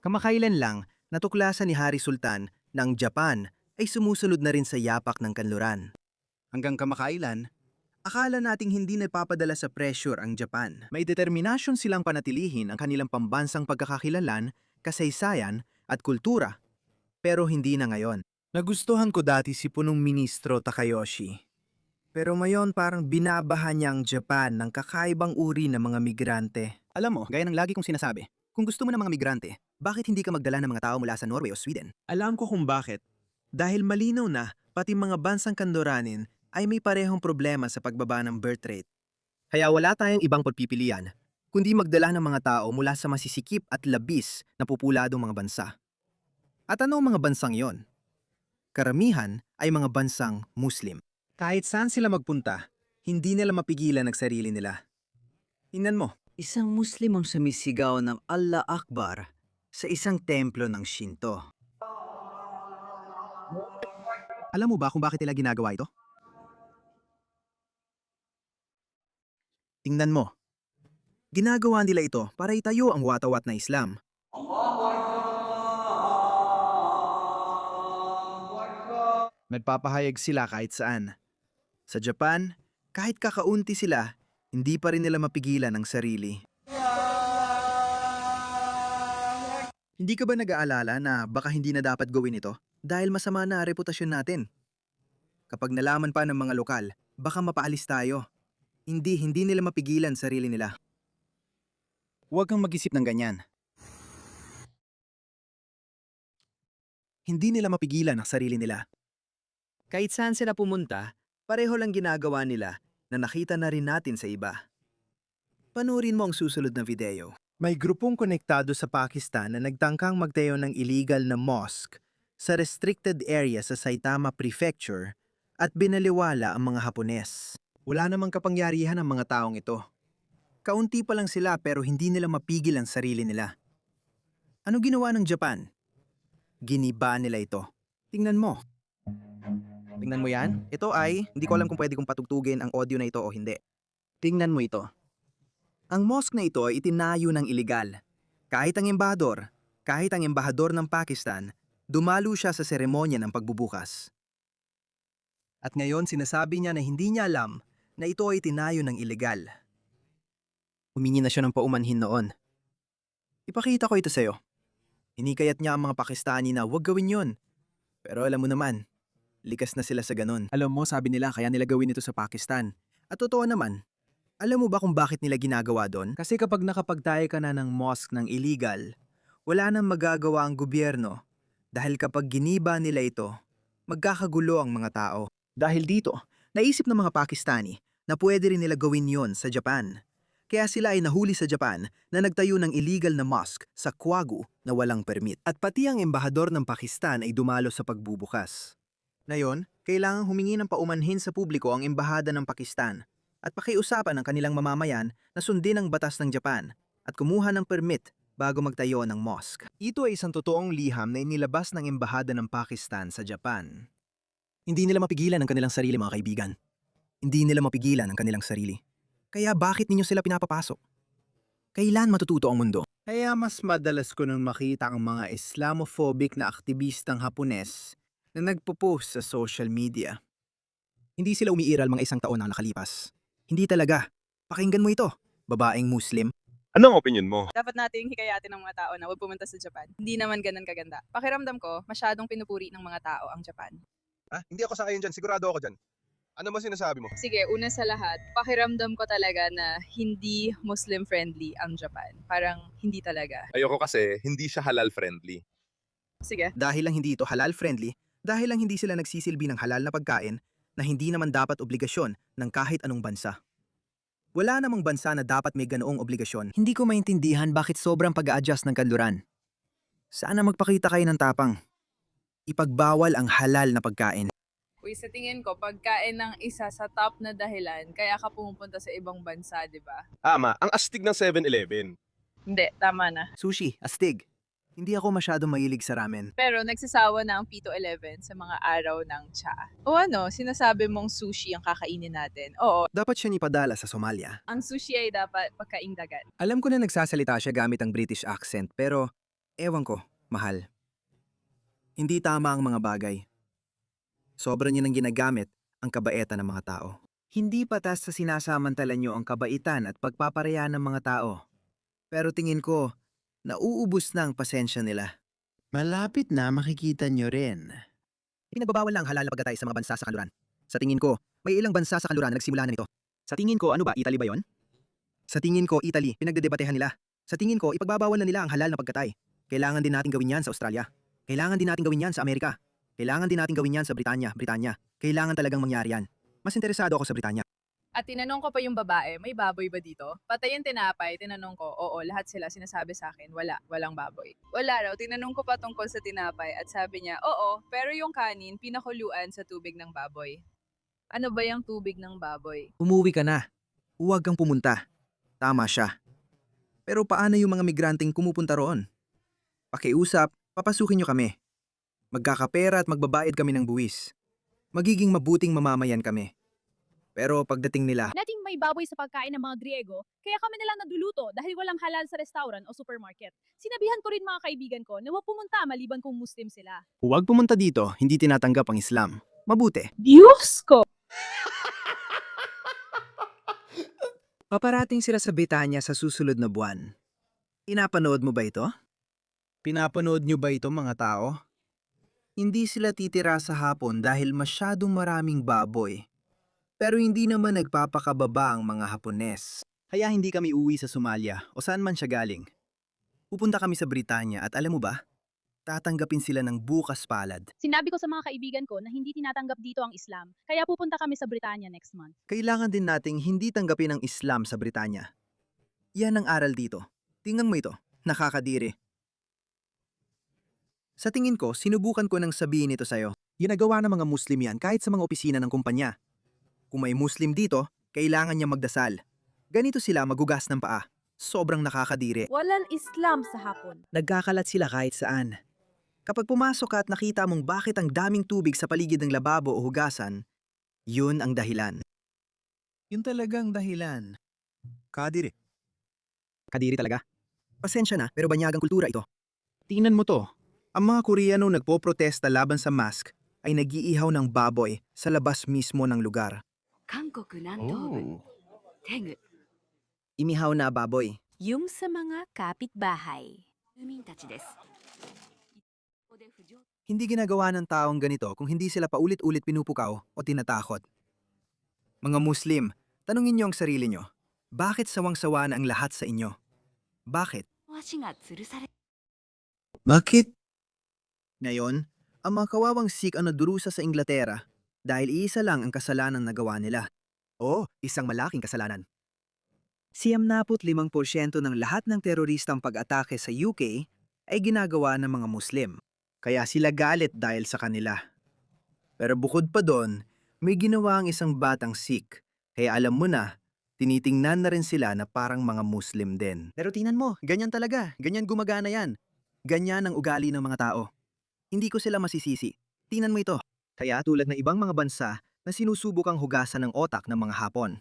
Kamakailan lang, natuklasan ni Hari Sultan na ang Japan ay sumusunod na rin sa yapak ng kanluran. Hanggang kamakailan, akala nating hindi napapadala sa pressure ang Japan. May determinasyon silang panatilihin ang kanilang pambansang pagkakakilalan, kasaysayan at kultura. Pero hindi na ngayon. Nagustuhan ko dati si punong ministro Takayoshi. Pero ngayon parang binabahan niya ang Japan ng kakaibang uri ng mga migrante. Alam mo, gaya ng lagi kong sinasabi, kung gusto mo ng mga migrante, bakit hindi ka magdala ng mga tao mula sa Norway o Sweden? Alam ko kung bakit. Dahil malinaw na pati mga bansang kanluranin ay may parehong problema sa pagbaba ng birth rate. Kaya wala tayong ibang pagpipilian, kundi magdala ng mga tao mula sa masisikip at labis na populadong mga bansa. At ano ang mga bansang yon? Karamihan ay mga bansang Muslim. Kahit saan sila magpunta, hindi nila mapigilan ang sarili nila. Tingnan mo. Isang Muslim ang sumisigaw ng Allah Akbar sa isang templo ng Shinto. Alam mo ba kung bakit nila ginagawa ito? Tingnan mo. Ginagawa nila ito para itayo ang watawat na Islam. Nagpapahayag sila kahit saan. Sa Japan, kahit kakaunti sila, hindi pa rin nila mapigilan ang sarili. Hindi ka ba nag-aalala na baka hindi na dapat gawin ito dahil masama na ang reputasyon natin? Kapag nalaman pa ng mga lokal, baka mapaalis tayo. Hindi nila mapigilan sarili nila. Huwag kang mag-isip ng ganyan. Hindi nila mapigilan ang sarili nila. Kahit saan sila pumunta, pareho lang ginagawa nila na nakita na rin natin sa iba. Panoorin mo ang susunod na video. May grupong konektado sa Pakistan na nagtangkang magtayo ng illegal na mosque sa restricted area sa Saitama Prefecture at binaliwala ang mga Hapones. Wala namang kapangyarihan ang mga taong ito. Kaunti pa lang sila pero hindi nila mapigil ang sarili nila. Ano ginawa ng Japan? Giniba nila ito. Tingnan mo. Tingnan mo yan? Ito ay, hindi ko alam kung pwede kong patugtugin ang audio na ito o hindi. Tingnan mo ito. Ang mosque na ito ay itinayo ng iligal. Kahit ang embahador ng Pakistan, dumalo siya sa seremonya ng pagbubukas. At ngayon sinasabi niya na hindi niya alam na ito ay tinayo ng iligal. Humingi na siya ng paumanhin noon. Ipakita ko ito sa'yo. Hinikayat niya ang mga Pakistani na huwag gawin yon. Pero alam mo naman, likas na sila sa ganun. Alam mo, sabi nila kaya nila gawin ito sa Pakistan. At totoo naman, alam mo ba kung bakit nila ginagawa doon? Kasi kapag nakapagtayo ka na ng mosque ng illegal, wala nang magagawa ang gobyerno. Dahil kapag giniba nila ito, magkakagulo ang mga tao. Dahil dito, naisip ng mga Pakistani na pwede rin nila gawin yon sa Japan. Kaya sila ay nahuli sa Japan na nagtayo ng illegal na mosque sa Kwagu na walang permit. At pati ang embahador ng Pakistan ay dumalo sa pagbubukas. Ngayon, kailangang humingi ng paumanhin sa publiko ang embahada ng Pakistan at pakiusapan ng kanilang mamamayan na sundin ang batas ng Japan at kumuha ng permit bago magtayo ng mosque. Ito ay isang totoong liham na inilabas ng embahada ng Pakistan sa Japan. Hindi nila mapigilan ang kanilang sarili, mga kaibigan. Hindi nila mapigilan ang kanilang sarili. Kaya bakit ninyo sila pinapapasok? Kailan matututo ang mundo? Kaya mas madalas ko nang makita ang mga Islamophobic na aktivistang Hapones na nagpo-post sa social media. Hindi sila umiiral mga isang taon na nakalipas. Hindi talaga. Pakinggan mo ito, babaeng Muslim. Anong opinion mo? Dapat nating hikayatin ng mga tao na huwag pumunta sa Japan. Hindi naman ganun kaganda. Pakiramdam ko, masyadong pinupuri ng mga tao ang Japan. Hindi ako sang-ayon dyan. Sigurado ako dyan. Ano mo sinasabi mo? Sige, una sa lahat, pakiramdam ko talaga na hindi Muslim-friendly ang Japan. Parang hindi talaga. Ayoko kasi hindi siya halal friendly. Sige. Dahil lang hindi ito halal-friendly, dahil lang hindi sila nagsisilbi ng halal na pagkain na hindi naman dapat obligasyon ng kahit anong bansa. Wala namang bansa na dapat may ganoong obligasyon. Hindi ko maintindihan bakit sobrang pag-a-adjust ng kanluran. Sana magpakita kayo ng tapang. Ipagbawal ang halal na pagkain. Uy, sa tingin ko, pagkain ng isa sa top na dahilan, kaya ka pumupunta sa ibang bansa, di ba? Ama, ang astig ng 7-Eleven. Hindi, tama na. Sushi, astig. Hindi ako masyadong mahilig sa ramen. Pero nagsasawa na ang Pito 11 sa mga araw ng tsa. O ano, sinasabi mong sushi ang kakainin natin. Oo, Dapat siya ipadala sa Somalia. ang sushi ay dapat pagkaing dagat. Alam ko na nagsasalita siya gamit ang British accent, pero Ewan ko, mahal. Hindi tama ang mga bagay. Sobra niyo nang ginagamit ang kabaitan ng mga tao. Hindi patas sa sinasamantala niyo ang kabaitan at pagpaparaya ng mga tao. Pero tingin ko, nauubos na ang pasensya nila. Malapit na makikita niyo rin. Pinagbabawal lang ang halal na pagkatay sa mga bansa sa kanluran. Sa tingin ko, may ilang bansa sa kanluran na nagsimula na nito. Sa tingin ko, ano ba, Italy ba yon? Sa tingin ko, Italy, pinagdedebatehan nila. Sa tingin ko, ipagbabawal na nila ang halal na pagkatay. Kailangan din natin gawin yan sa Australia. Kailangan din natin gawin yan sa Amerika. Kailangan din natin gawin yan sa Britanya. Kailangan talagang mangyari yan. Mas interesado ako sa Britanya. At tinanong ko pa yung babae, may baboy ba dito? Patay yung tinapay, tinanong ko, oo, lahat sila sinasabi sa akin, walang baboy. Wala raw, tinanong ko pa tungkol sa tinapay at sabi niya, oo, pero yung kanin, pinakuluan sa tubig ng baboy. Ano ba yung tubig ng baboy? Umuwi ka na. Huwag kang pumunta. Tama siya. Pero paano yung mga migranteng kumupunta roon? Pakiusap, papasukin niyo kami. Magkakapera at magbabayad kami ng buwis. Magiging mabuting mamamayan kami. Pero pagdating nila, Nating may baboy sa pagkain ng mga Griego, kaya kami nalang nagluluto dahil walang halal sa restaurant o supermarket. Sinabihan ko rin mga kaibigan ko na huwag pumunta maliban kung Muslim sila. huwag pumunta dito, hindi tinatanggap ang Islam. Mabuti. Diyos ko! Paparating sila sa Britanya sa susunod na buwan. Pinapanood mo ba ito? Pinapanood niyo ba ito mga tao? Hindi sila titira sa hapon dahil masyadong maraming baboy. Pero hindi naman nagpapakababa ang mga Hapones. Kaya hindi kami uwi sa Somalia o saan man siya galing. Pupunta kami sa Britanya at alam mo ba, tatanggapin sila ng bukas palad. Sinabi ko sa mga kaibigan ko na hindi tinatanggap dito ang Islam, kaya pupunta kami sa Britanya next month. Kailangan din nating hindi tanggapin ang Islam sa Britanya. Yan ang aral dito. Tingnan mo ito, nakakadiri. Sa tingin ko, sinubukan ko nang sabihin ito sa'yo. Ginagawa ng mga Muslim yan kahit sa mga opisina ng kumpanya. Kung may Muslim dito, kailangan niya magdasal. Ganito sila magugas ng paa. Sobrang nakakadiri. Walang Islam sa hapon. Nagkakalat sila kahit saan. Kapag pumasok ka at nakita mong bakit ang daming tubig sa paligid ng lababo o hugasan, yun ang dahilan. Yun talagang dahilan. Kadiri. Kadiri talaga. Pasensya na, pero banyagang kultura ito. Tingnan mo to. Ang mga Koreano nagpoprotesta laban sa mask ay nag-iihaw ng baboy sa labas mismo ng lugar. 韓国南東部、テグ、 Imihaw na baboy. yung sa mga kapitbahay. 住民たちです。 Hindi ginagawa ng taong ganito kung hindi sila paulit-ulit pinupukaw o tinatakot. Mga Muslim, tanungin niyo ang sarili niyo. Bakit sawang-sawa na ang lahat sa inyo? Bakit? 足が吊るされ Bakit? Ngayon, ang mga kawawang Sikh ang nadurusa sa Inglaterra dahil iisa lang ang kasalanan na nagawa nila. O, isang malaking kasalanan. 75% ng lahat ng teroristang pag-atake sa UK ay ginagawa ng mga Muslim. Kaya sila galit dahil sa kanila. Pero bukod pa doon, may ginawa ang isang batang Sikh. Kaya alam mo na, tinitingnan na rin sila na parang mga Muslim din. Pero tingnan mo, ganyan talaga. Ganyan gumagana yan. Ganyan ang ugali ng mga tao. Hindi ko sila masisisi. Tingnan mo ito. Kaya tulad ng ibang mga bansa na sinusubukang hugasan ng otak ng mga Hapon.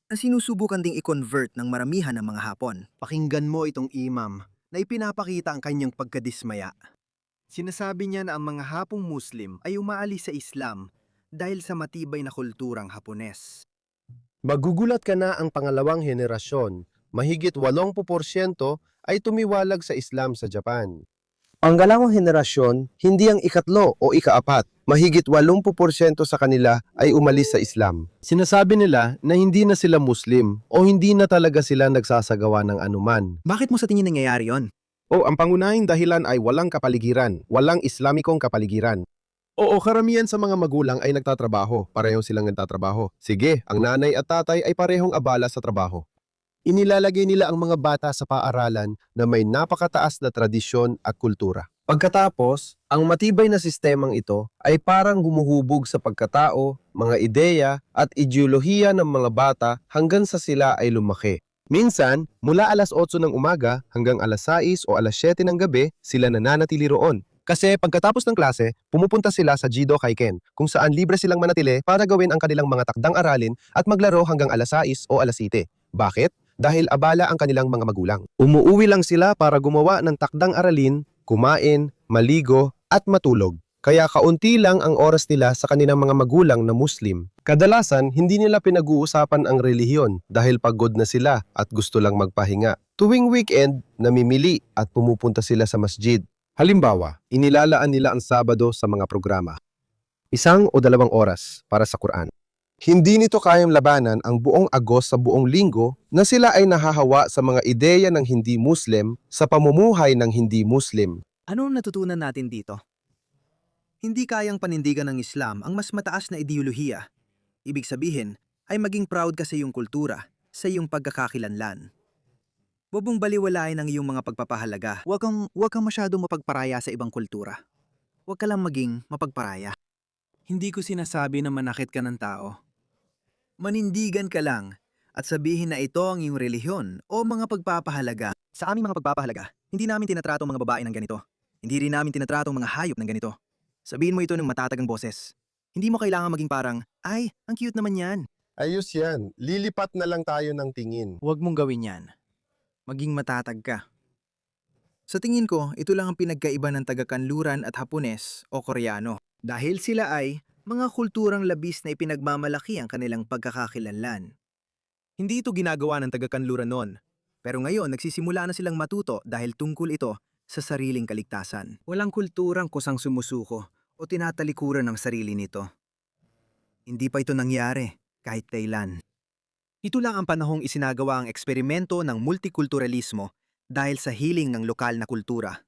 Na sinusubukan ding i-convert ng maramihan ng mga Hapon. Pakinggan mo itong imam na ipinapakita ang kanyang pagkadismaya. Sinasabi niya na ang mga Hapong Muslim ay umaalis sa Islam dahil sa matibay na kulturang Hapones. Magugulat ka na ang pangalawang henerasyon, mahigit 80% ay tumiwalag sa Islam sa Japan. Ang galawang henerasyon, hindi ang ikatlo o ikaapat, mahigit 80% sa kanila ay umalis sa Islam. Sinasabi nila na hindi na sila Muslim o hindi na talaga sila nagsasagawa ng anuman. Bakit mo sa tingin nangyayari yon? O ang pangunahing dahilan ay walang kapaligiran, walang Islamikong kapaligiran. Oo, karamihan sa mga magulang ay nagtatrabaho, pareho silang nagtatrabaho. Sige, ang nanay at tatay ay parehong abala sa trabaho. Inilalagay nila ang mga bata sa paaralan na may napakataas na tradisyon at kultura. Pagkatapos, ang matibay na sistemang ito ay parang humuhubog sa pagkatao, mga ideya at ideolohiya ng mga bata hanggang sa sila ay lumaki. Minsan, mula alas 8 ng umaga hanggang alas 6 o alas 7 ng gabi, sila nananatili roon. Kasi pagkatapos ng klase, pumupunta sila sa Jido Kaiken, kung saan libre silang manatili para gawin ang kanilang mga takdang aralin at maglaro hanggang alas 6 o alas 7. Bakit? dahil abala ang kanilang mga magulang. Umuuwi lang sila para gumawa ng takdang aralin, kumain, maligo, at matulog. Kaya kaunti lang ang oras nila sa kanilang mga magulang na Muslim. Kadalasan, hindi nila pinag-uusapan ang relihiyon dahil pagod na sila at gusto lang magpahinga. Tuwing weekend, namimili at pumupunta sila sa masjid. Halimbawa, inilalaan nila ang Sabado sa mga programa. 1 o 2 oras para sa Quran. Hindi nito kayang labanan ang buong Agos sa buong linggo na sila ay nahahawa sa mga ideya ng hindi Muslim sa pamumuhay ng hindi Muslim. Ano ang natutunan natin dito? Hindi kayang panindigan ng Islam ang mas mataas na ideolohiya. Ibig sabihin ay maging proud ka sa iyong kultura, sa iyong pagkakakilanlan. Huwag mong baliwalain ang iyong mga pagpapahalaga. Huwag kang masyadong mapagparaya sa ibang kultura. Huwag ka lang maging mapagparaya. Hindi ko sinasabi na manakit ka ng tao. Manindigan ka lang at sabihin na ito ang iyong relihiyon o mga pagpapahalaga. Sa aming mga pagpapahalaga, hindi namin tinatrato ang mga babae ng ganito. Hindi rin namin tinatrato ang mga hayop ng ganito. Sabihin mo ito ng matatagang boses. Hindi mo kailangan maging parang, ay, ang cute naman yan. Ayos yan. Lilipat na lang tayo ng tingin. Huwag mong gawin yan. Maging matatag ka. Sa tingin ko, ito lang ang pinagkaiba ng taga-Kanluran at Hapones o Koreano. Dahil sila ay mga kulturang labis na ipinagmamalaki ang kanilang pagkakakilanlan. Hindi ito ginagawa ng taga-Kanluran noon. Pero ngayon, nagsisimula na silang matuto dahil tungkol ito sa sariling kaligtasan. Walang kulturang kusang sumusuko o tinatalikuran ng sarili nito. Hindi pa ito nangyari kahit kailan. Ito lang ang panahong isinagawa ang eksperimento ng multikulturalismo dahil sa hiling ng lokal na kultura.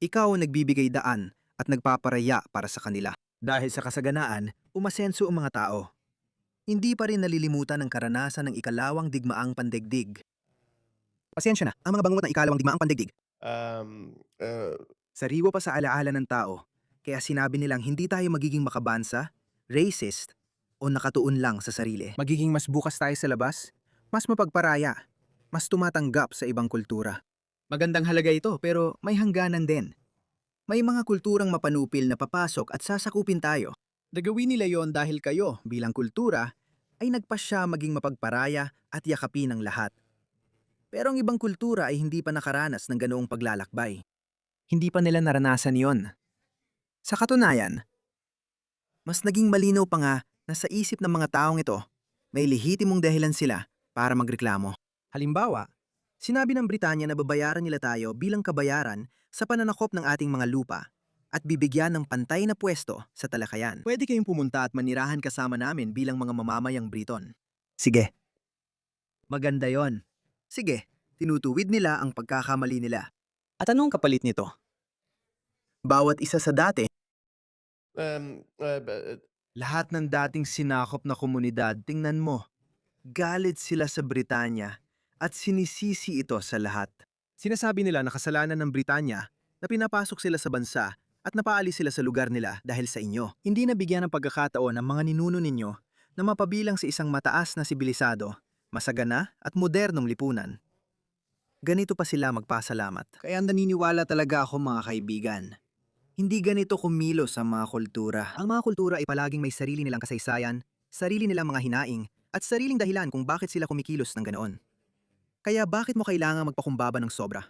Ikaw ang nagbibigay daan at nagpaparaya para sa kanila. Dahil sa kasaganaan, umasenso ang mga tao. Hindi pa rin nalilimutan ang karanasan ng ikalawang digmaang pandaigdig. Pasensya na, ang mga bangungot ng ikalawang digmaang pandaigdig. Sariwa pa sa alaala ng tao, kaya sinabi nilang hindi tayo magiging makabansa, racist, o nakatuon lang sa sarili. Magiging mas bukas tayo sa labas, mas mapagparaya, mas tumatanggap sa ibang kultura. Magandang halaga ito pero may hangganan din. May mga kulturang mapanupil na papasok at sasakupin tayo. Nagawin nila yon dahil kayo bilang kultura ay nagpasya maging mapagparaya at yakapin ang lahat. Pero ang ibang kultura ay hindi pa nakaranas ng ganoong paglalakbay. Hindi pa nila naranasan yon. Sa katunayan, mas naging malinaw pa nga na sa isip ng mga taong ito, may lehitimong dahilan sila para magreklamo. Halimbawa, sinabi ng Britanya na babayaran nila tayo bilang kabayaran sa pananakop ng ating mga lupa at bibigyan ng pantay na pwesto sa talakayan. Pwede kayong pumunta at manirahan kasama namin bilang mga mamamayang Briton. Sige. Maganda yon. Sige, tinutuwid nila ang pagkakamali nila. At anong kapalit nito? Bawat isa sa dati, lahat ng dating sinakop na komunidad, tingnan mo, galit sila sa Britanya at sinisisi ito sa lahat. Sinasabi nila na kasalanan ng Britanya na pinapasok sila sa bansa at napaalis sila sa lugar nila dahil sa inyo. Hindi nabigyan ng pagkakataon ang mga ninuno ninyo na mapabilang sa isang mataas na sibilisado, masagana at modernong lipunan. Ganito pa sila magpasalamat. Kaya naniniwala talaga ako mga kaibigan. Hindi ganito kumilos ang mga kultura. Ang mga kultura ay palaging may sarili nilang kasaysayan, sarili nilang mga hinaing, at sariling dahilan kung bakit sila kumikilos ng ganoon. Kaya bakit mo kailangang magpakumbaba ng sobra?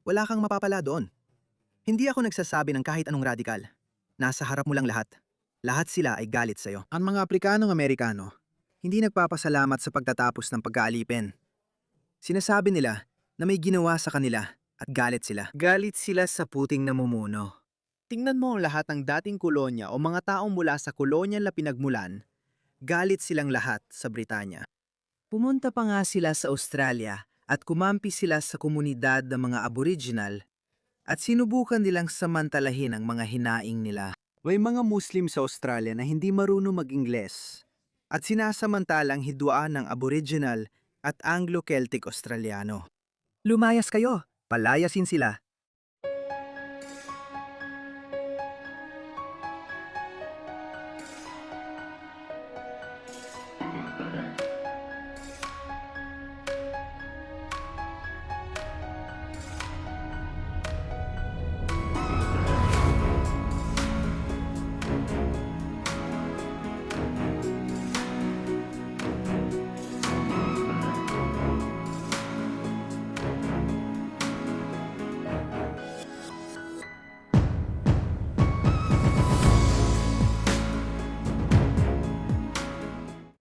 Wala kang mapapala doon. Hindi ako nagsasabi ng kahit anong radikal. Nasa harap mo lang lahat. Lahat sila ay galit sa'yo. Ang mga Aprikanong-Amerikano, hindi nagpapasalamat sa pagtatapos ng pag-aalipin. Sinasabi nila na may ginawa sa kanila at galit sila. Galit sila sa puting namumuno. Tingnan mo ang lahat ng dating kolonya o mga taong mula sa kolonya na pinagmulan, galit silang lahat sa Britanya. Pumunta pa nga sila sa Australia at kumampi sila sa komunidad ng mga Aboriginal at sinubukan nilang samantalahin ang mga hinaing nila. May mga Muslim sa Australia na hindi marunong mag-Ingles at sinasamantalang hidwaan ng Aboriginal at Anglo-Celtic Australiano. Lumayas kayo, palayasin sila